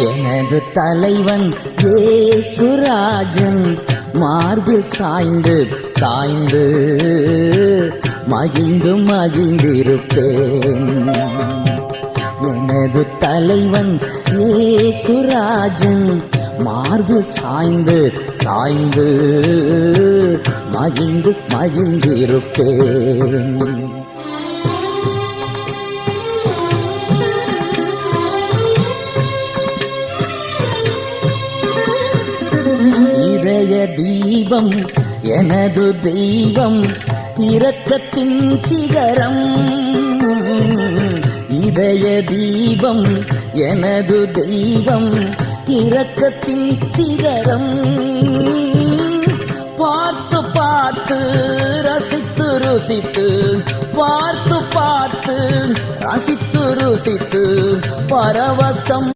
எனது தலைவன் ஏசுராஜன் மார்பில் சாய்ந்து சாய்ந்து மகிழ்ந்து மகிழ்ந்திருப்பேன். எனது தலைவன் ஏசுராஜன் மார்பில் சாய்ந்து சாய்ந்து மகிழ்ந்து மகிழ்ந்திருப்பேன். இதய தீபம் எனது தெய்வம் இரக்கத்தின் சிகரம். இதய தீபம் எனது தெய்வம் இரக்கத்தின் சிகரம். பார்த்து பார்த்து ரசித்து ருசித்து பார்த்து பார்த்து ரசித்து ருசித்து பரவசம்